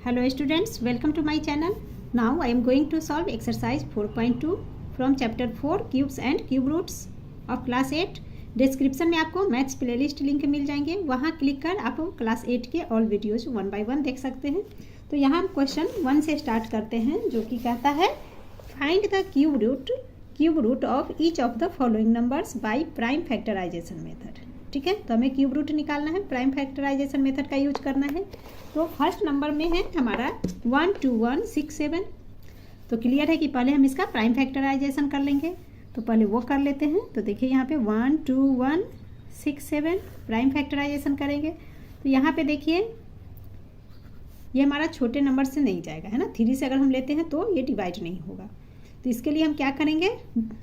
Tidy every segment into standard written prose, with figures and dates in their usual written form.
Hello students, welcome to my channel. Now I am going to solve exercise 4.2 from chapter 4 cubes and cube roots of class 8. Description में आपको maths playlist link मिल जाएंगे, वहाँ click कर आप class 8 के all videos 1 bye 1 देख सकते हैं। तो यहाँ हम क्वेश्चन 1 से स्टार्ट करते हैं, जो कि कहता है find the cube root of each of the following numbers by prime factorization method. ठीक है, तो हमें क्यूब रूट निकालना है, प्राइम फैक्टराइजेशन मेथड का यूज करना है। तो फर्स्ट नंबर में है हमारा 12167। तो क्लियर है कि पहले हम इसका प्राइम फैक्टराइजेशन कर लेंगे, तो पहले वो कर लेते हैं। तो देखिए यहाँ पे 12167 प्राइम फैक्टराइजेशन करेंगे। तो यहाँ पे देखिए ये हमारा छोटे नंबर से नहीं जाएगा, है ना। 3 से अगर हम लेते हैं तो ये डिवाइड नहीं होगा। तो इसके लिए हम क्या करेंगे,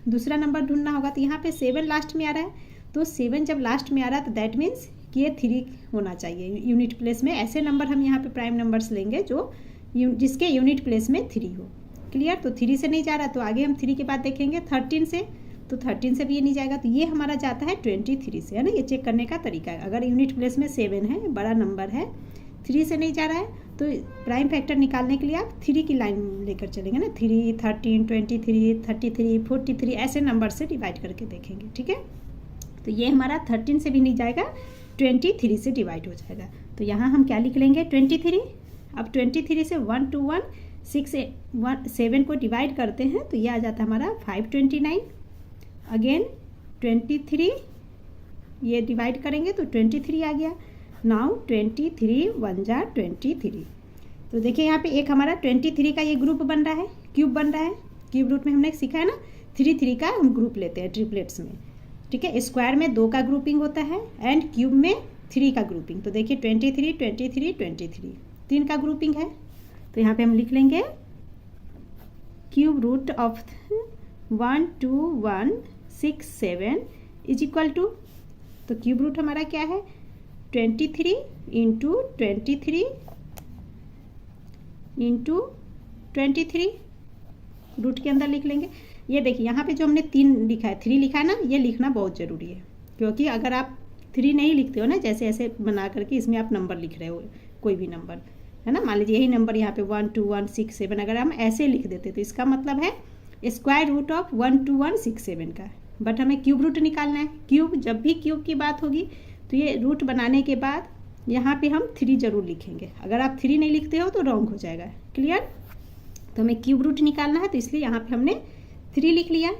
दूसरा नंबर ढूंढना होगा। तो यहाँ पे 7 लास्ट में आ रहा है, तो 7 जब लास्ट में आ रहा है तो दैट मीन्स कि ये 3 होना चाहिए यूनिट प्लेस में। ऐसे नंबर हम यहाँ पे प्राइम नंबर्स लेंगे जो जिसके यूनिट प्लेस में 3 हो। क्लियर। तो 3 से नहीं जा रहा, तो आगे हम 3 के बाद देखेंगे 13 से, तो 13 से भी ये नहीं जाएगा। तो ये हमारा जाता है 23 से, है ना। ये चेक करने का तरीका है। अगर यूनिट प्लेस में 7 है, बड़ा नंबर है, 3 से नहीं जा रहा है, तो प्राइम फैक्टर निकालने के लिए आप 3 की लाइन लेकर चलेंगे ना। 3, 13, 23, 33, 43 ऐसे नंबर से डिवाइड करके देखेंगे। ठीक है, तो ये हमारा 13 से भी नहीं जाएगा, 23 से डिवाइड हो जाएगा। तो यहाँ हम क्या लिख लेंगे 23। अब 23 से 12167 को डिवाइड करते हैं, तो ये आ जाता है हमारा 529। अगेन 23 ये डिवाइड करेंगे तो 23 आ गया। नाउ 23 1 जा 23। तो देखिए यहाँ पे एक हमारा 23 का ये ग्रुप बन रहा है, क्यूब बन रहा है। क्यूब रूट में हमने सीखा है ना, 3 का हम ग्रुप लेते हैं ट्रिपलेट्स में। ठीक है, स्क्वायर में 2 का ग्रुपिंग होता है एंड क्यूब में 3 का ग्रुपिंग। तो देखिए 23 23 23 3 का ग्रुपिंग है। तो यहाँ पे हम लिख लेंगे cube root of 12167 is equal to, तो क्यूब रूट हमारा क्या है 23 इंटू 23 इंटू 23 रूट के अंदर लिख लेंगे। ये देखिए यहाँ पे जो हमने 3 लिखा है, 3 लिखा है ना, ये लिखना बहुत ज़रूरी है, क्योंकि अगर आप 3 नहीं लिखते हो ना, जैसे ऐसे बना करके इसमें आप नंबर लिख रहे हो, कोई भी नंबर, है ना। मान लीजिए यही नंबर यहाँ पे 12167 अगर हम ऐसे लिख देते तो इसका मतलब है स्क्वायर रूट ऑफ 12167 का। बट हमें क्यूब रूट निकालना है। क्यूब, जब भी क्यूब की बात होगी तो ये रूट बनाने के बाद यहाँ पे हम 3 जरूर लिखेंगे। अगर आप 3 नहीं लिखते हो तो रॉन्ग हो जाएगा। क्लियर। तो हमें क्यूब रूट निकालना है, तो इसलिए यहाँ पे हमने 3 लिख लिया।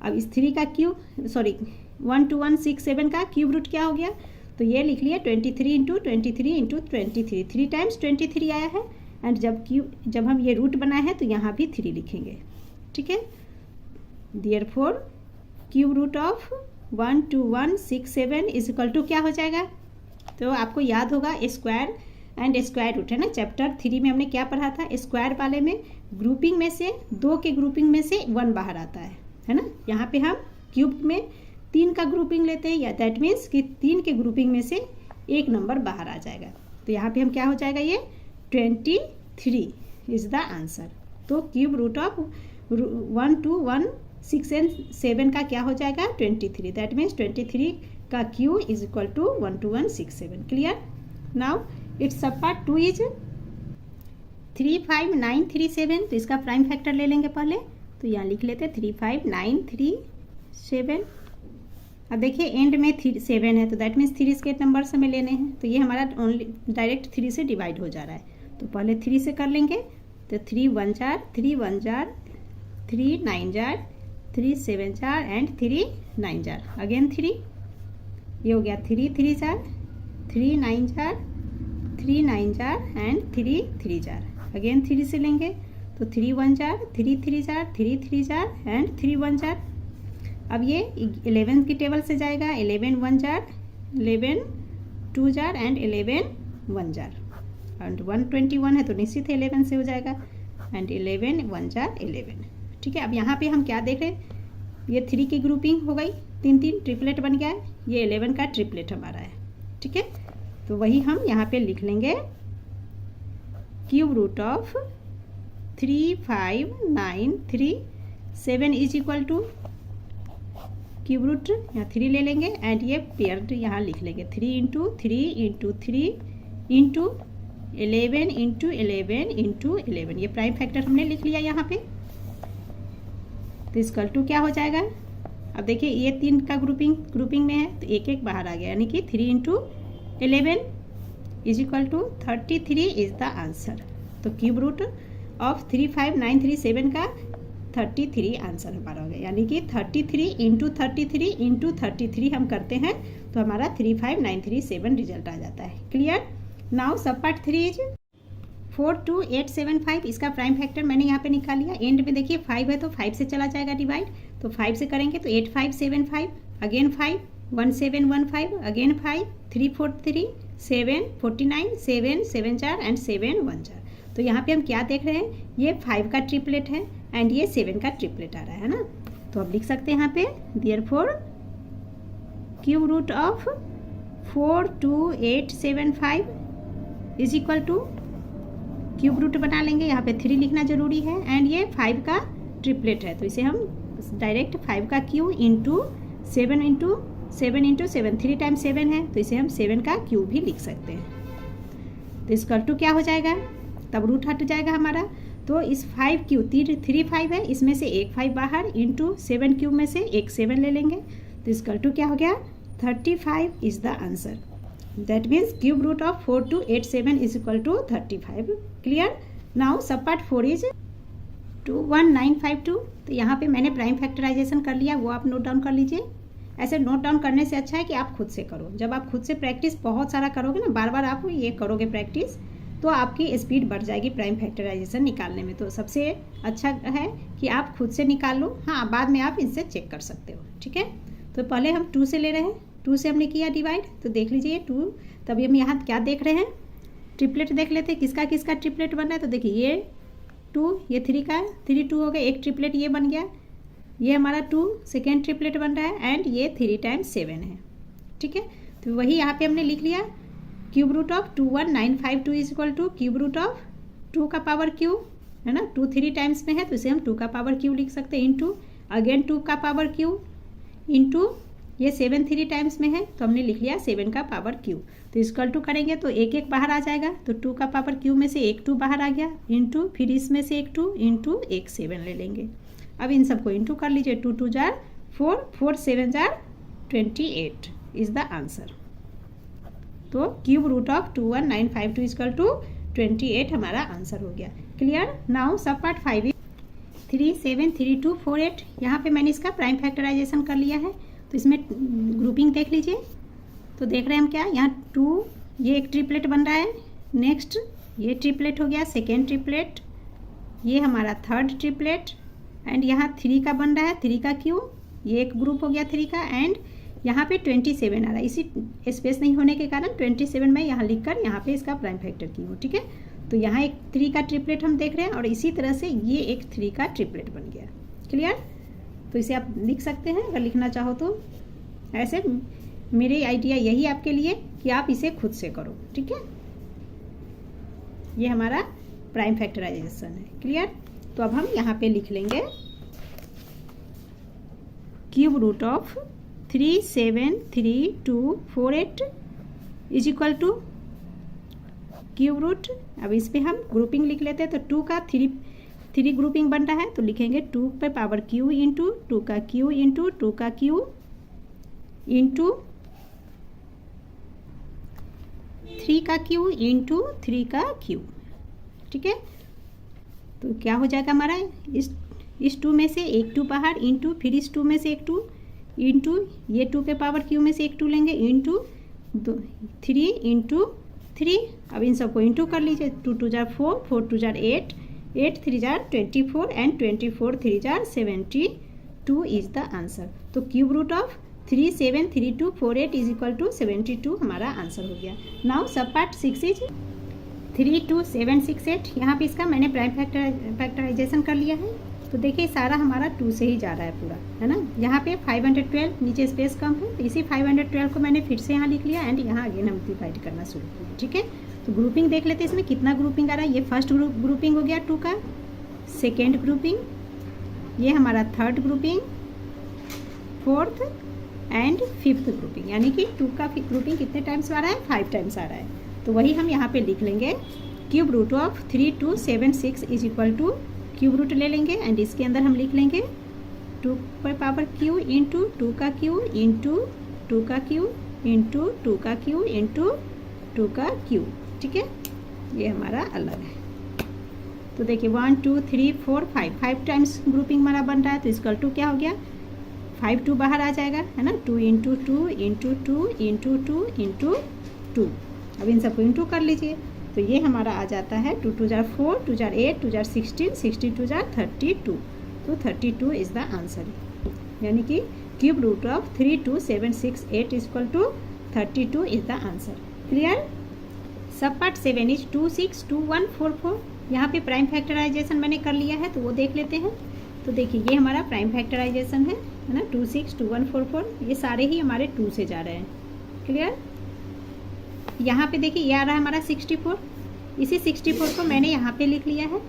अब इस 3 का क्यूब 12167 का क्यूब रूट क्या हो गया, तो ये लिख लिया 23 इंटू 23 इंटू 23, 3 टाइम्स 23 आया है। एंड जब हम ये रूट बनाए हैं तो यहाँ भी 3 लिखेंगे। ठीक है, therefore cube root of 12167 is equal to क्या हो जाएगा, तो आपको याद होगा स्क्वायर एंड स्क्वायर रूट, है ना। चैप्टर 3 में हमने क्या पढ़ा था, स्क्वायर वाले में ग्रुपिंग में से 2 के ग्रुपिंग में से 1 बाहर आता है ना। यहाँ पे हम क्यूब में 3 का ग्रुपिंग लेते हैं, या दैट मीन्स कि 3 के ग्रुपिंग में से 1 नंबर बाहर आ जाएगा। तो यहाँ पे हम क्या हो जाएगा, ये 23 इज द आंसर। तो क्यूब रूट ऑफ 12167 का क्या हो जाएगा 23, दैट मीन्स 23 का cube is equal to 12167। Clear. Now it's sub part 2 is 35937। तो इसका प्राइम फैक्टर ले लेंगे पहले, तो यहाँ लिख लेते हैं 35937। अब देखिए एंड में 7 है, तो दैट मीन्स 3 के नंबर्स हमें लेने हैं। तो ये हमारा ओनली डायरेक्ट 3 से डिवाइड हो जा रहा है, तो पहले 3 से कर लेंगे। तो 3 1 jar 3 1 jar 3 9 jar 3 7 jar and 3 9 jar. Again 3, ये हो गया 3 3 jar 3 9 jar 3 9 jar and 3 3 jar. Again 3 से लेंगे, तो 3 1 jar 3 3 jar 3 3 jar and 3 1 jar. अब ये 11 की टेबल से जाएगा, 11 1 jar 11 2 jar and 11 1 jar. And 121 है तो निश्चित है 11 से हो जाएगा, एंड 11 1 जार 11। ठीक है, अब यहाँ पे हम क्या देख रहे हैं, ये 3 की ग्रुपिंग हो गई, 3 ट्रिपलेट बन गया है, ये 11 का ट्रिपलेट हमारा है। ठीक है, तो वही हम यहाँ पे लिख लेंगे cube root of 35937 is equal to cube root यहाँ 3 ले लेंगे एंड ये पेयर्ड यहाँ लिख लेंगे 3 into 3 into 3 into 11 into 11 into 11, ये प्राइम फैक्टर हमने लिख लिया यहाँ पे। तो इक्वल टू क्या हो जाएगा, अब देखिए ये 3 का ग्रुपिंग में है तो एक एक बाहर आ गया, यानी कि 3 into 11 is equal to 33 is the answer. तो क्यूब रूट ऑफ 35937 का 33 आंसर हमारा हो गया, यानी कि 33 इंटू 33 इंटू 33 हम करते हैं तो हमारा 35937 रिजल्ट आ जाता है। Clear. Now sub part 3 is 42875, इसका प्राइम फैक्टर मैंने यहाँ पे निकाल लिया। एंड में देखिए 5 है तो 5 से चला जाएगा डिवाइड, तो 5 से करेंगे तो 8575, अगेन 5, 1715, अगेन 5, 343, 7, 49, 7, 7 4 एंड 7 1 4। तो यहाँ पे हम क्या देख रहे हैं, ये 5 का ट्रिपलेट है एंड ये 7 का ट्रिपलेट आ रहा है ना। तो अब लिख सकते हैं यहाँ पे therefore cube root of 42875 is equal to, cube root बना लेंगे, यहाँ पे 3 लिखना जरूरी है एंड ये 5 का ट्रिपलेट है तो इसे हम डायरेक्ट 5 का क्यू इंटू 7 इंटू 7 3 टाइम्स 7 है तो इसे हम 7 का क्यूब भी लिख सकते हैं। तो इसका टू क्या हो जाएगा, तब रूट हट जाएगा हमारा। तो इस 5 क्यू 3 5 है, इसमें से एक 5 बाहर इंटू 7 क्यूब में से एक 7 ले लेंगे तो इसका टू क्या हो गया, 35 is the answer. That means cube root of 4287 is equal to 35। Clear. Now sub part 4 is 21952। तो यहाँ पे मैंने प्राइम फैक्टराइजेशन कर लिया, वो आप नोट डाउन कर लीजिए। ऐसे नोट डाउन करने से अच्छा है कि आप खुद से करो। जब आप खुद से प्रैक्टिस बहुत सारा करोगे ना, बार बार आप ये करोगे प्रैक्टिस, तो आपकी स्पीड बढ़ जाएगी प्राइम फैक्टराइजेशन निकालने में। तो सबसे अच्छा है कि आप खुद से निकाल लो, हाँ बाद में आप इनसे चेक कर सकते हो। ठीक है। तो पहले हम 2 से ले रहे हैं, 2 से हमने किया डिवाइड, तो देख लीजिए 2। तभी हम यहाँ क्या देख रहे हैं, ट्रिपलेट देख लेते हैं, किसका किसका ट्रिपलेट बन रहा है। तो देखिए ये 2, ये 3 का 3 2 हो गया, एक ट्रिपलेट ये बन गया, ये हमारा 2 सेकेंड ट्रिपलेट बन रहा है एंड ये 3 टाइम्स 7 है। ठीक है। तो वही यहाँ पे हमने लिख लिया, cube root of 21952 is equal to cube root of 2 का पावर क्यू है ना, 2 3 टाइम्स में है तो इसे हम 2 का पावर क्यू लिख सकते हैं, इंटू अगेन 2 का पावर क्यू इंटू ये 7 3 टाइम्स में है तो हमने लिख लिया 7 का पावर क्यू। तो इसकल टू करेंगे तो एक एक बाहर आ जाएगा, तो 2 का पावर क्यू में से एक 2 बाहर आ गया, इंटू फिर इसमें से एक 2 इंटू एक 7 ले लेंगे। अब इन सबको इंटू कर लीजिए, 2 2 जार 4, 4 7 जार 28 इज द आंसर। तो cube root of 21952 equal to 28 हमारा आंसर हो गया। क्लियर। नाउ सब पार्ट 5 373248, यहाँ पे मैंने इसका प्राइम फैक्टराइजेशन कर लिया है। तो इसमें ग्रुपिंग देख लीजिए, तो देख रहे हैं हम क्या, यहाँ 2 ये एक ट्रिपलेट बन रहा है, नेक्स्ट ये ट्रिपलेट हो गया सेकेंड ट्रिपलेट, ये हमारा थर्ड ट्रिपलेट एंड यहाँ 3 का बन रहा है, 3 का क्यू, ये एक ग्रुप हो गया 3 का एंड यहाँ पे 27 आ रहा है। इसी स्पेस नहीं होने के कारण 27 मैं यहाँ लिखकर यहाँ पे इसका प्राइम फैक्टर की हूँ। ठीक है। तो यहाँ एक 3 का ट्रिपलेट हम देख रहे हैं और इसी तरह से ये एक 3 का ट्रिपलेट बन गया। क्लियर। तो इसे आप लिख सकते हैं अगर लिखना चाहो तो। ऐसे मेरे आइडिया यही आपके लिए कि आप इसे खुद से करो। ठीक है। ये हमारा प्राइम फैक्टराइजेशन है। क्लियर। तो अब हम यहाँ पे लिख लेंगे cube root of 373248 is equal to cube root, अब इस पे हम ग्रुपिंग लिख लेते हैं। तो 2 का 3 ग्रुपिंग बन रहा है तो लिखेंगे 2 पे पावर क्यू इंटू 2 का क्यू इंटू 2 का क्यू इंटू 3 का क्यू इंटू 3 का क्यू। ठीक है। तो क्या हो जाएगा हमारा, इस 2 में से एक 2 बाहर इंटू फिर इस 2 में से एक 2 इंटू ये 2 के पावर क्यू में से एक 2 लेंगे इंटू 3 इंटू 3। अब इन सबको इंटू कर लीजिए, 2 2 जार 4, 4 2 जार 8, 8 3 जार 24 एंड 24 3 जार 72 इज द आंसर। तो cube root of 373248 is equal to 72 हमारा आंसर हो गया। नाउ सब पार्ट 6 इज 32768, यहाँ पे इसका मैंने प्राइम फैक्टराइजेशन कर लिया है। तो देखिए सारा हमारा 2 से ही जा रहा है पूरा, है ना। यहाँ पे 512 नीचे स्पेस कम है तो इसी 512 को मैंने फिर से यहाँ लिख लिया एंड यहाँ अगेन हम डिवाइड करना शुरू किया। ठीक है। तो ग्रुपिंग देख लेते हैं इसमें कितना ग्रुपिंग आ रहा है। ये फर्स्ट ग्रुपिंग हो गया 2 का, सेकेंड ग्रुपिंग, ये हमारा third grouping, fourth and fifth grouping, यानी कि 2 का ग्रुपिंग कितने टाइम्स आ रहा है, 5 टाइम्स आ रहा है। तो वही हम यहाँ पे लिख लेंगे cube root of 3276 is equal to cube root ले लेंगे एंड इसके अंदर हम लिख लेंगे 2 पर पावर क्यू इंटू 2 का क्यू इंटू 2 का क्यू इंटू 2 का क्यू इंटू 2 का क्यू। ठीक है, ये हमारा अलग है। तो देखिए 1 2 3 4 5 टाइम्स ग्रुपिंग हमारा बन रहा है, तो इसका टू क्या हो गया 5 2 बाहर आ जाएगा, है ना, 2 इंटू 2 इंटू 2 इंटू 2 इंटू 2। अब इन सबको इंटू कर लीजिए, तो ये हमारा आ जाता है 2 2 जार 4 2 जार 8 2 जार 16 62 जार 32। तो 32 इज़ द आंसर, यानी कि cube root of 32768 is equal to 32 is the answer. Clear. Sub part 7 is 262144। यहाँ पे प्राइम फैक्टराइजेशन मैंने कर लिया है, तो वो देख लेते हैं। तो देखिए ये हमारा प्राइम फैक्टराइजेशन है ना, 262144। ये सारे ही हमारे 2 से जा रहे हैं। क्लियर। यहाँ पे देखिए ये आ रहा है हमारा 64। इसी 64 को मैंने यहाँ पे लिख लिया है,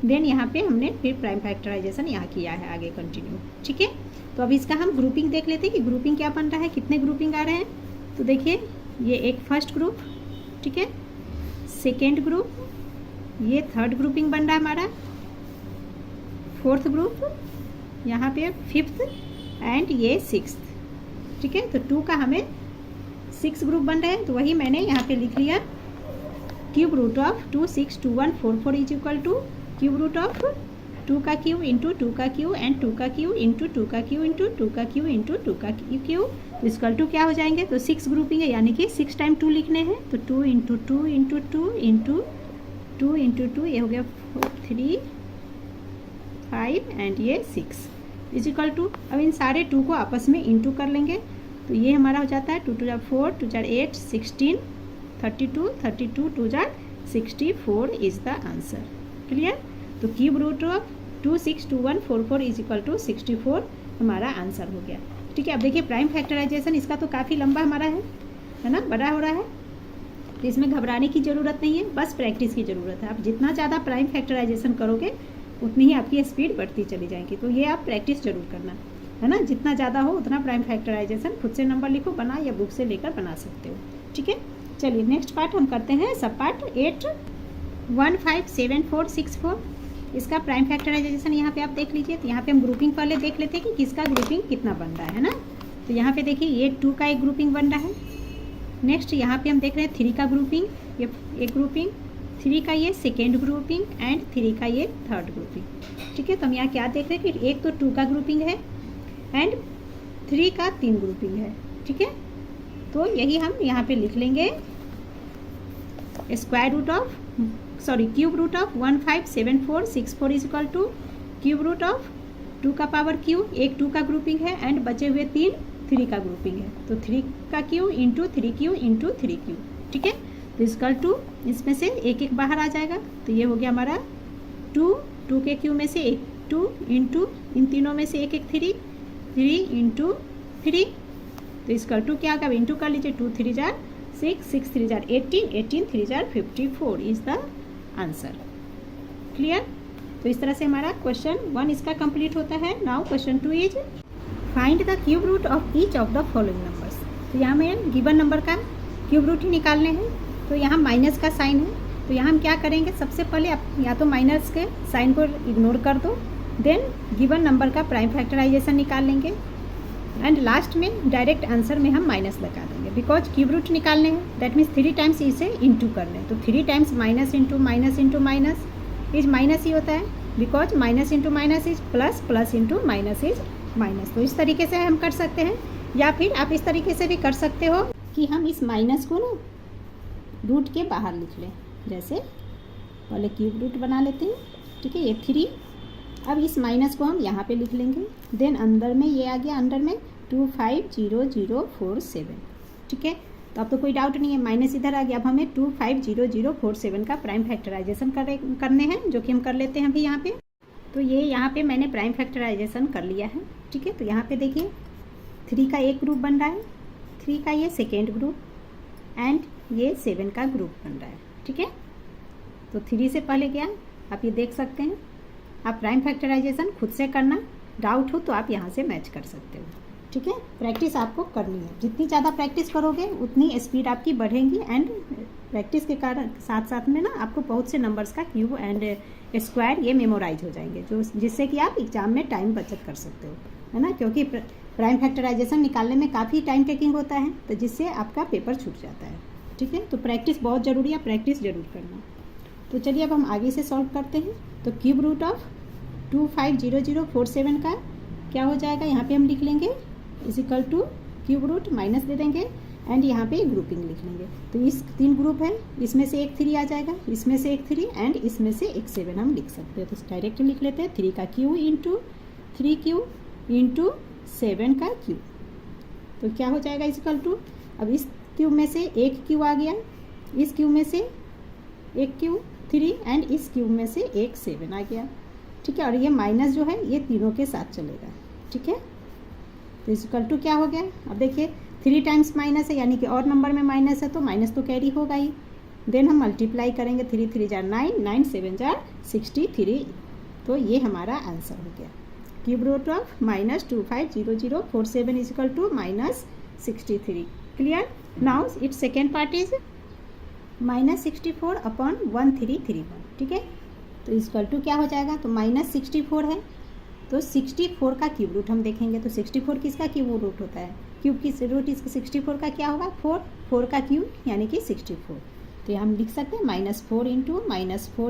देन यहाँ पे हमने फिर प्राइम फैक्टराइजेशन यहाँ किया है, आगे कंटिन्यू। ठीक है, तो अब इसका हम ग्रुपिंग देख लेते हैं कि ग्रुपिंग क्या बन रहा है, कितने ग्रुपिंग आ रहे हैं। तो देखिए ये एक फर्स्ट ग्रुप, ठीक है, सेकेंड ग्रुप, ये थर्ड ग्रुपिंग बन रहा है हमारा, फोर्थ ग्रुप, यहाँ पे फिफ्थ एंड ये सिक्स्थ। ठीक है, तो 2 का हमें 6 ग्रुप बन रहे हैं, तो वही मैंने यहाँ पे लिख लिया cube root of 262144 is equal to cube root of 2 का क्यू इंटू 2 का क्यू एंड 2 का क्यू इंटू 2 का क्यू इंटू 2 का क्यू इंटू 2 का क्यू। तो इसकल टू क्या हो जाएंगे, तो 6 ग्रुपिंग है, यानी कि 6 टाइम 2 लिखने हैं, तो 2 इंटू 2 इंटू 2 इंटू 2 इंटू 2, ये हो गया 3 5 एंड ये 6 इज इक्वल टू। अब इन सारे 2 को आपस में इंटू कर लेंगे, तो ये हमारा हो जाता है 2 2 जार 4 2 जार 8 16 32 32 2 जार 64 इज द आंसर। क्लियर। तो cube root of 262144 is equal to 64 हमारा आंसर हो गया। ठीक है, अब देखिए प्राइम फैक्टराइजेशन इसका तो काफ़ी लंबा हमारा है ना, बड़ा हो रहा है, तो इसमें घबराने की ज़रूरत नहीं है, बस प्रैक्टिस की ज़रूरत है। आप जितना ज़्यादा प्राइम फैक्टराइजेशन करोगे उतनी ही आपकी स्पीड बढ़ती चली जाएगी, तो ये आप प्रैक्टिस जरूर करना, है ना, जितना ज़्यादा हो उतना प्राइम फैक्टराइजेशन खुद से नंबर लिखो, बना या बुक से लेकर बना सकते हो। ठीक है, चलिए नेक्स्ट पार्ट हम करते हैं, सब पार्ट 8157464। इसका प्राइम फैक्टराइजेशन यहाँ पे आप देख लीजिए। तो यहाँ पे हम ग्रुपिंग पहले देख लेते हैं कि किसका ग्रुपिंग कितना बन रहा है ना। तो यहाँ पे देखिए ये 2 का एक ग्रुपिंग बन रहा है। नेक्स्ट यहाँ पे हम देख रहे हैं 3 का ग्रुपिंग, ये एक ग्रुपिंग, 3 का ये सेकेंड ग्रुपिंग एंड 3 का ये थर्ड ग्रुपिंग। ठीक है, तो हम यहाँ क्या देख रहे हैं कि एक तो 2 का ग्रुपिंग है एंड 3 का 3 ग्रुपिंग है। ठीक है, तो यही हम यहाँ पे लिख लेंगे square root of cube root of 157464 is equal to cube root of 2 का पावर क्यू, एक 2 का ग्रुपिंग है एंड बचे हुए 3 का ग्रुपिंग है, तो 3 का क्यू इंटू 3 इंटू 3 ठीक है, तो इसकल टू इसमें से एक एक बाहर आ जाएगा, तो ये हो गया हमारा 2 के क्यू में से एक 2 इंटू इन तीनों में से एक 3 इंटू 3, तो इसका 2 क्या होगा, इंटू कर लीजिए, 2 3 jar 6 6 3 jar 18 18 3 jar 54 is the answer. Clear. तो इस तरह से हमारा क्वेश्चन 1 इसका कंप्लीट होता है। Now question 2 is find the cube root of each of the following numbers. तो यहाँ में गिवन नंबर का क्यूब रूट ही निकालने हैं। तो यहाँ माइनस का साइन है, तो यहाँ हम क्या करेंगे, सबसे पहले आप या तो माइनस के साइन को इग्नोर कर दो, देन गिवन नंबर का प्राइम फैक्टराइजेशन निकाल लेंगे एंड लास्ट में डायरेक्ट आंसर में हम माइनस लगा देंगे, बिकॉज क्यूब रूट निकालने हैं, दैट मीन्स 3 टाइम्स इसे इंटू कर लें, तो 3 times minus into minus into minus is minus ही होता है, because minus into minus is plus, plus into minus is minus. तो इस तरीके से हम कर सकते हैं, या फिर आप इस तरीके से भी कर सकते हो कि हम इस माइनस को ना रूट के बाहर लिख लें, जैसे पहले क्यूब रूट बना लेते हैं। ठीक है, ये 3, अब इस माइनस को हम यहाँ पे लिख लेंगे, देन अंदर में ये आ गया, अंदर में 250047। ठीक है, तो अब तो कोई डाउट नहीं है, माइनस इधर आ गया। अब हमें 250047 का प्राइम फैक्टराइजेशन करने हैं, जो कि हम कर लेते हैं अभी यहाँ पे। तो ये यहाँ पे मैंने प्राइम फैक्टराइजेशन कर लिया है। ठीक है, तो यहाँ पे देखिए 3 का एक ग्रुप बन रहा है, 3 का ये सेकेंड ग्रुप एंड ये 7 का ग्रुप बन रहा है। ठीक है, तो 3 से पहले क्या आप ये देख सकते हैं। आप प्राइम फैक्टराइजेशन खुद से करना, डाउट हो तो आप यहाँ से मैच कर सकते हो। ठीक है, प्रैक्टिस आपको करनी है, जितनी ज़्यादा प्रैक्टिस करोगे उतनी स्पीड आपकी बढ़ेगी एंड प्रैक्टिस के कारण साथ साथ में ना आपको बहुत से नंबर्स का क्यूब एंड स्क्वायर ये मेमोराइज हो जाएंगे, जो जिससे कि आप एग्जाम में टाइम बचत कर सकते हो, है ना, क्योंकि प्राइम फैक्टराइजेशन निकालने में काफ़ी टाइम टेकिंग होता है, तो जिससे आपका पेपर छूट जाता है। ठीक है, तो प्रैक्टिस बहुत ज़रूरी है, प्रैक्टिस जरूर करना। तो चलिए अब हम आगे से सॉल्व करते हैं। तो क्यूब रूट ऑफ 250047 का क्या हो जाएगा, यहाँ पे हम लिख लेंगे is equal to cube root minus दे देंगे एंड यहाँ पे ग्रुपिंग लिख लेंगे। तो इस 3 ग्रुप है, इसमें से एक 3 आ जाएगा, इसमें से एक 3 एंड इसमें से एक 7 हम लिख सकते हैं। तो डायरेक्ट लिख लेते हैं 3 का क्यू इंटू 3 क्यू इंटू 7 का क्यूब। तो क्या हो जाएगा इज इक्वल टू, अब इस क्यूब में से एक क्यू आ गया, इस क्यूब में से एक क्यू 3 एंड इस क्यूब में से एक 7 आ गया। ठीक है, और ये माइनस जो है ये तीनों के साथ चलेगा। ठीक है, तो इज इक्वल टू क्या हो गया, अब देखिए 3 टाइम्स माइनस है, यानी कि और नंबर में माइनस है तो माइनस तो कैरी होगा ही। देन हम मल्टीप्लाई करेंगे, 3 3 जार 9, 9 7 जार 63। तो ये हमारा आंसर हो गया। Cube root of -250047 is equal to -63। Clear. Now it's second part is -64/1331। ठीक है, तो इज इक्वल टू क्या हो जाएगा, तो -64 है तो 64 का क्यूब रूट हम देखेंगे। तो 64 किसका क्यूब रूट होता है, क्यूब की रूट इसका 64 का क्या होगा 4, 4 का क्यूब यानी कि 64। तो हम लिख सकते हैं -4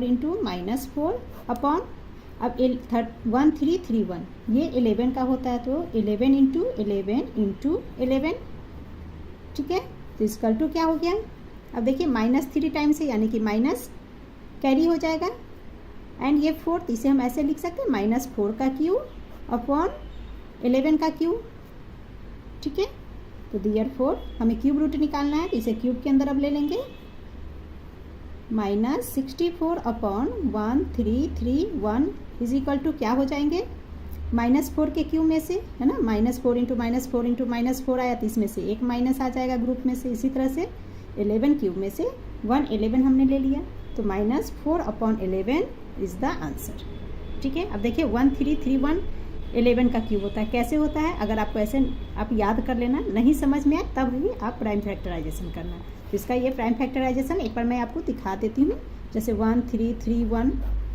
इंटू -4 अपॉन, अब 1331 ये 11 का होता है, तो 11 इंटू 11। ठीक है, तो इसकल टू क्या हो गया, अब देखिए -3 टाइम्स है यानी कि माइनस कैरी हो जाएगा एंड ये 4, इसे हम ऐसे लिख सकते हैं -4 का क्यूब अपॉन 11 का क्यूब। ठीक है, तो देयरफॉर हमें क्यूब रूट निकालना है, तो इसे क्यूब के अंदर अब ले लेंगे, -64/1331 इज इक्वल टू क्या हो जाएंगे, -4 के क्यूब में से, है ना, -4 इंटू -4 आया तो इसमें से एक माइनस आ जाएगा ग्रुप में से। इसी तरह से 11 क्यूब में से 111 हमने ले लिया, तो -4/11 इज द आंसर। ठीक है, अब देखिए 1331 11 का क्यूब होता है, कैसे होता है, अगर आपको ऐसे आप याद कर लेना, नहीं समझ में आए तब ही आप प्राइम फैक्टराइजेशन करना। तो इसका ये प्राइम फैक्टराइजेशन एक बार मैं आपको दिखा देती हूँ। जैसे 1331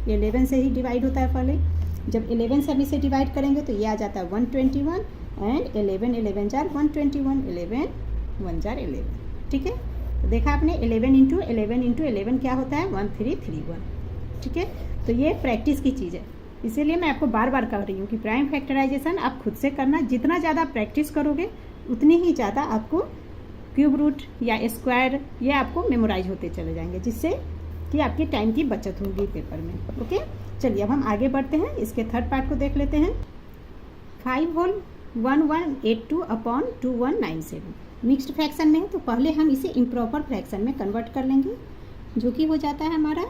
11 से ही डिवाइड होता है, पहले जब 11 से हम इसे डिवाइड करेंगे तो ये आ जाता है 121 एंड 11 11 जार 121, 11 1 जार 11। ठीक है, तो देखा आपने 11 इंटू 11 क्या होता है 1331। ठीक है, तो ये प्रैक्टिस की चीज़ है, इसीलिए मैं आपको बार बार कह रही हूँ कि प्राइम फैक्टराइजेशन आप खुद से करना, जितना ज़्यादा प्रैक्टिस करोगे उतनी ही ज़्यादा आपको क्यूब रूट या स्क्वायर ये आपको मेमोराइज होते चले जाएंगे, जिससे कि आपके टाइम की बचत होगी पेपर में। ओके, चलिए अब हम आगे बढ़ते हैं, इसके थर्ड पार्ट को देख लेते हैं। 5 होल 1182/2197 मिक्स्ड फ्रैक्शन में है, तो पहले हम इसे इम्प्रॉपर फ्रैक्शन में कन्वर्ट कर लेंगे, जो कि हो जाता है हमारा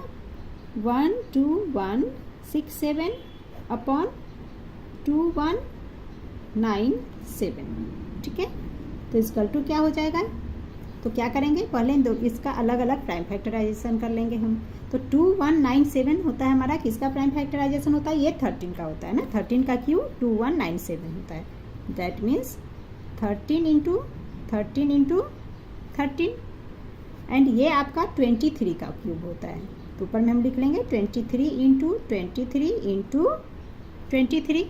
12167/2197। ठीक है, तो इसकल टू क्या हो जाएगा, तो क्या करेंगे, पहले इसका अलग अलग प्राइम फैक्टराइजेशन कर लेंगे हम। तो 2197 होता है हमारा, किसका प्राइम फैक्टराइजेशन होता है, ये 13 का होता है ना, 13 का क्यूब 2197 होता है। दैट मीन्स 13 इंटू 13 एंड ये आपका 23 का क्यूब होता है। तो ऊपर में हम लिख लेंगे 23 इंटू 23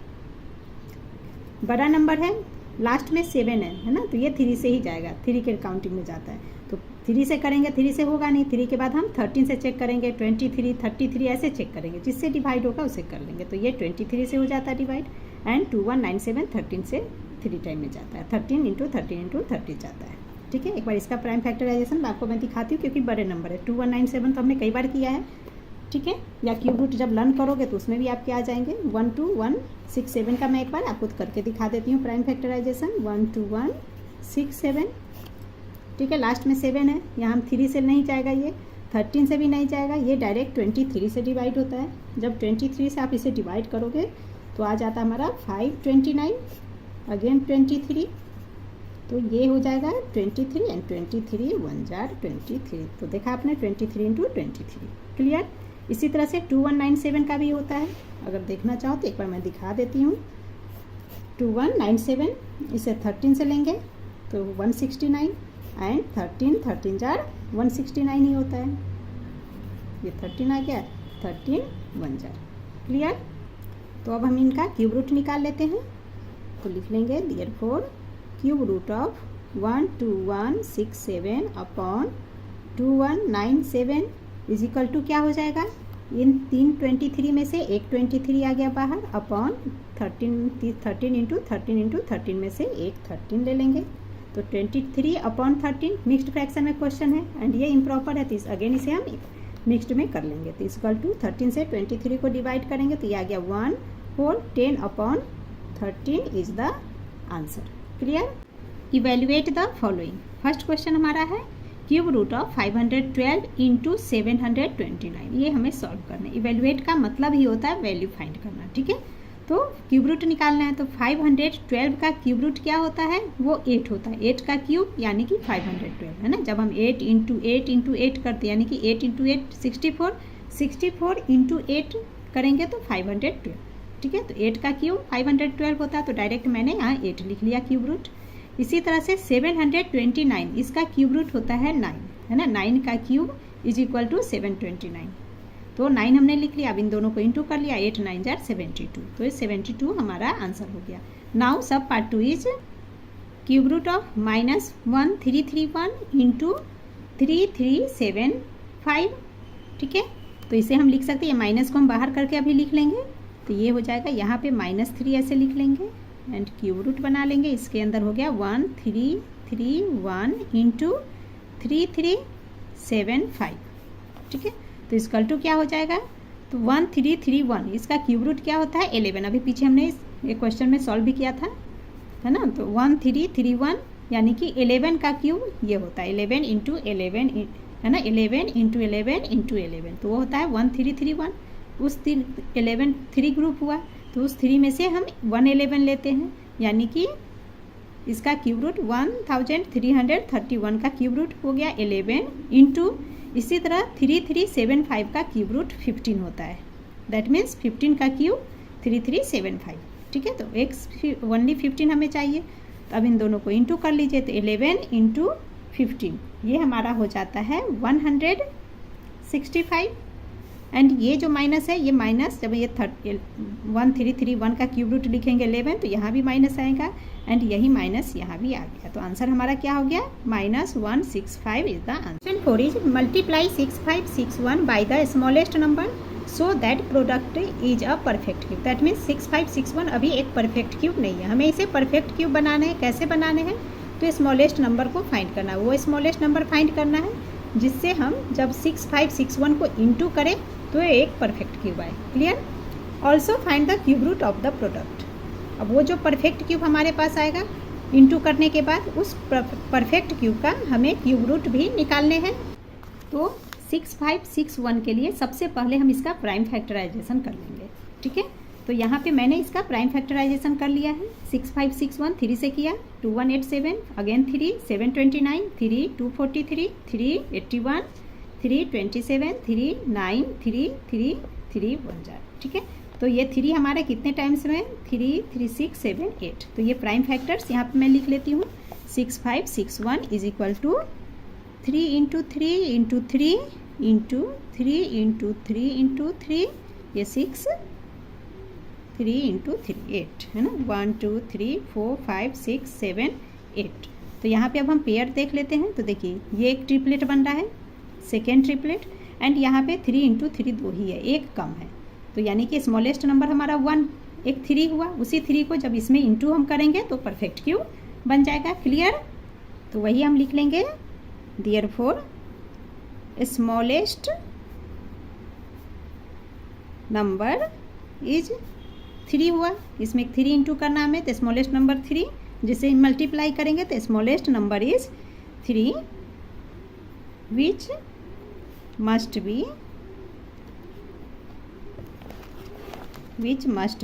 बड़ा नंबर है, लास्ट में 7 है ना, तो ये 3 से ही जाएगा, 3 के काउंटिंग में जाता है। तो 3 से करेंगे, 3 से होगा नहीं, 3 के बाद हम 13 से चेक करेंगे, 23 33 ऐसे चेक करेंगे, जिससे डिवाइड होगा उसे कर लेंगे। तो ये 23 से हो जाता है डिवाइड एंड 2197 13 से 3 टाइम में जाता है, 13 इंटू 30 जाता है। ठीक है, एक बार इसका प्राइम फैक्टराइजेशन आपको मैं दिखाती हूँ, क्योंकि बड़े नंबर है। 2197 तो हमने कई बार किया है। ठीक है, या क्यूब रूट जब लर्न करोगे तो उसमें भी आपके आ जाएंगे। 12167 का मैं एक बार आपको करके दिखा देती हूँ प्राइम फैक्टराइजेशन। 12167। ठीक है, लास्ट में 7 है, यहाँ हम 3 से नहीं जाएगा, ये 13 से भी नहीं जाएगा, ये डायरेक्ट 23 से डिवाइड होता है। जब 23 से आप इसे डिवाइड करोगे तो आ जाता है हमारा 529 अगेन 23, तो ये हो जाएगा 23 एंड 23 1 जार 23। तो देखा आपने 23 इंटू 23। क्लियर। इसी तरह से 2197 का भी होता है, अगर देखना चाहो तो एक बार मैं दिखा देती हूँ। 2197 इसे 13 से लेंगे तो 169 एंड 13 जार 169 ही होता है, ये 13 आ गया, 13 1 जार। क्लियर। तो अब हम इनका क्यूब रूट निकाल लेते हैं, तो लिख लेंगे therefore cube root of 12167 upon 2197 is equal to क्या हो जाएगा, इन 323 में से एक 23 आ गया बाहर, अपॉन 13 इंटू 13 में से एक 13 ले लेंगे, तो 23 अपॉन 13 मिक्स्ड फ्रैक्शन में क्वेश्चन है एंड ये इम्प्रॉपर है, तो इस अगेन इसे हम मिक्स्ड में कर लेंगे, तो इक्वल टू 13 से 23 को डिवाइड करेंगे तो ये आ गया 1 4 10 upon 13 is the answer. Clear. Evaluate the following. First question हमारा है क्यूब रूट ऑफ 512 इंटू 729, ये हमें सॉल्व करना है। इवेल्युएट का मतलब ही होता है वैल्यू फाइंड करना, ठीक है। तो क्यूब रूट निकालना है, तो 512 का क्यूब रूट क्या होता है, वो 8 होता है, 8 का क्यूब यानी कि 512 है ना। जब हम 8 इंटू 8 करते यानी कि 8 इंटू 8 64 इंटू 8 करेंगे तो 512, ठीक है। तो 8 का क्यूब 512 होता है, तो डायरेक्ट मैंने यहाँ 8 लिख लिया क्यूब रूट। इसी तरह से 729 इसका क्यूब रूट होता है 9, है ना। 9 का क्यूब इज इक्वल टू 729, तो 9 हमने लिख लिया, अब इन दोनों को इंटू कर लिया, 8 9 जार 72, तो ये 72 हमारा आंसर हो गया। Now sub part 2 is cube root of -1331 into 3375, ठीक है। तो इसे हम लिख सकते हैं, माइनस को हम बाहर करके अभी लिख लेंगे, तो ये हो जाएगा, यहाँ पे -3 ऐसे लिख लेंगे एंड क्यूब रूट बना लेंगे, इसके अंदर हो गया 1331 इंटू 3375, ठीक है। तो इसकल टू क्या हो जाएगा, तो 1331 इसका क्यूब रूट क्या होता है 11, अभी पीछे हमने इस क्वेश्चन में सॉल्व भी किया था, है ना। तो 1331 यानी कि 11 का क्यूब ये होता है 11 इंटू 11, है ना, 11 इंटू 11 इंटू 11, तो वो होता है 1331। उस 11 3 ग्रुप हुआ, तो उस 3 में से हम 111 लेते हैं, यानी कि इसका क्यूब रूट 1331 का क्यूब रूट हो गया 11 इंटू, इसी तरह 3375 का क्यूब रूट 15 होता है, दैट मीन्स 15 का क्यूब 3375, ठीक है। तो एक ओनली 15 हमें चाहिए, तो अब इन दोनों को इंटू कर लीजिए, तो 11 इंटू 15 ये हमारा हो जाता है 165, एंड ये जो माइनस है, ये माइनस जब ये 1331 का क्यूब रूट लिखेंगे 11, तो यहाँ भी माइनस आएगा एंड यही माइनस यहाँ भी आ गया, तो आंसर हमारा क्या हो गया, -165 is the answer. 4 is multiply 6561 by the smallest number so that product is a perfect cube, that means 6561 अभी एक परफेक्ट क्यूब नहीं है, हमें इसे परफेक्ट क्यूब बनाने हैं। कैसे बनाने हैं, तो स्मॉलेस्ट नंबर को फाइंड करना है, वो स्मॉलेस्ट नंबर फाइंड करना है जिससे हम जब 6561 को इंटू करें तो एक परफेक्ट क्यूब आए। Clear. Also find the cube root of the product, अब वो जो परफेक्ट क्यूब हमारे पास आएगा इंटू करने के बाद उस परफेक्ट क्यूब का हमें क्यूब रूट भी निकालने हैं। तो 6561 के लिए सबसे पहले हम इसका प्राइम फैक्टराइजेशन कर लेंगे, ठीक है। तो यहाँ पे मैंने इसका प्राइम फैक्टराइजेशन कर लिया है। 6561 3 से किया, 2187 अगेन 3 729 3 243 3 81 3 27 3 9 3 3 3 1 जार, ठीक है। तो ये 3 हमारे कितने टाइम्स में, 3 3 6 7 8, तो ये प्राइम फैक्टर्स यहाँ पे मैं लिख लेती हूँ। 6561 is equal to 3 into 3 into 3 into 3 into 3 into 3, ये 6 3 इंटू 3 8, है ना, 1 2 3 4 5 6 7 8। तो यहाँ पे अब हम पेयर देख लेते हैं, तो देखिए ये एक ट्रिपलेट बन रहा है, सेकेंड ट्रिपलेट, एंड यहाँ पे 3 इंटू 3 2 ही है, एक कम है, तो यानी कि स्मॉलेस्ट नंबर हमारा 1, एक 3 हुआ, उसी 3 को जब इसमें इंटू हम करेंगे तो परफेक्ट क्यूब बन जाएगा। क्लियर। तो वही हम लिख लेंगे, देयरफॉर स्मॉलेस्ट नंबर इज 3 हुआ, इसमें 3 इंटू करना हमें, तो स्मॉलेस्ट नंबर 3, जिसे मल्टीप्लाई करेंगे तो smallest number is 3 which must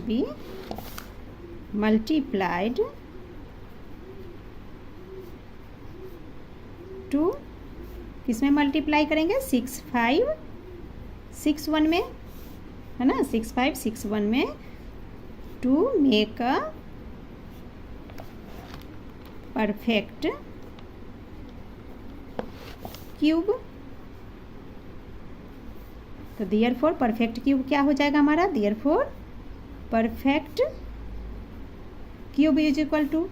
be multiplied to, किसमें मल्टीप्लाई करेंगे, 6561 में, है ना, 6561 में, to make a perfect cube. तो देयरफॉर परफेक्ट क्यूब क्या हो जाएगा हमारा, therefore perfect cube is equal to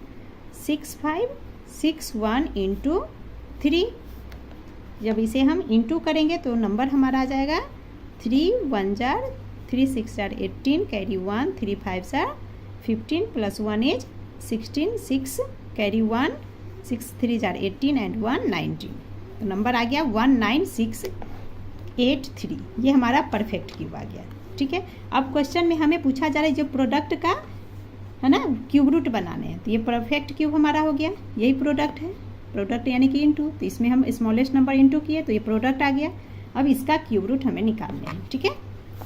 6561 into 3। जब इसे हम इंटू करेंगे तो नंबर हमारा आ जाएगा 3 1 jar 3 6 jar 18 carry 1 3 5 jar 15 plus 1 is 16 6 carry 1 6 3 jar 18 and 1 19। तो नंबर आ गया 19683। ये हमारा परफेक्ट क्यूब आ गया। ठीक है, अब क्वेश्चन में हमें पूछा जा रहा है जो प्रोडक्ट का है ना क्यूब रूट बनाने हैं। तो ये परफेक्ट क्यूब हमारा हो गया, यही प्रोडक्ट है, प्रोडक्ट यानी कि इंटू। तो इसमें हम स्मॉलेस्ट नंबर इंटू किए तो ये प्रोडक्ट आ गया। अब इसका क्यूब रूट हमें निकालना है। ठीक है,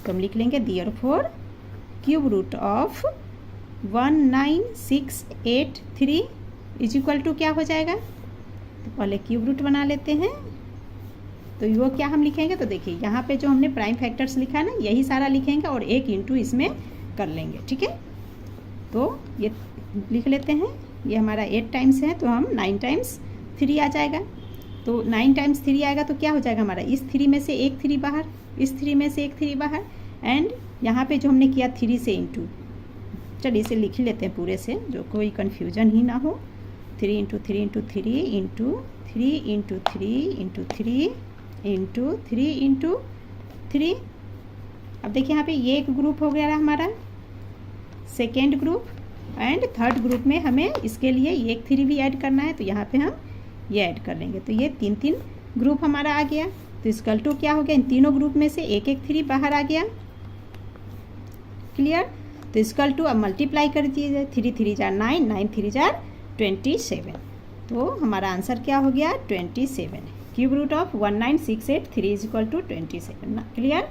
तो हम लिख लेंगे therefore cube root of 19683 is equal to क्या हो जाएगा। तो पहले क्यूब रूट बना लेते हैं। तो वो क्या हम लिखेंगे, तो देखिए यहाँ पे जो हमने प्राइम फैक्टर्स लिखा है ना, यही सारा लिखेंगे और एक इंटू इसमें कर लेंगे। ठीक है, तो ये लिख लेते हैं। ये हमारा 8 टाइम्स है तो हम 9 टाइम्स 3 आ जाएगा। तो 9 टाइम्स 3 आएगा तो क्या हो जाएगा हमारा, इस 3 में से एक 3 बाहर, इस 3 में से एक 3 बाहर, एंड यहाँ पे जो हमने किया 3 से इंटू। चलिए इसे लिख लेते हैं पूरे से, जो कोई कन्फ्यूजन ही ना हो। 3 into 3 into 3 into 3 into 3 into 3 into 3 into 3। अब देखिए यहाँ पे ये एक ग्रुप हो गया हमारा, second group, and third group में हमें इसके लिए एक 3 भी ऐड करना है। तो यहाँ पे हम ये ऐड कर लेंगे। तो ये 3 ग्रुप हमारा आ गया। तो इसकल टू क्या हो गया, इन तीनों ग्रुप में से एक 3 बाहर आ गया। क्लियर। तो इसकल टू अब मल्टीप्लाई कर दीजिए, 3 3 जार 9 9 3 जार 27। तो हमारा आंसर क्या हो गया 27। Cube root of 19683 is equal to 27 ना। क्लियर।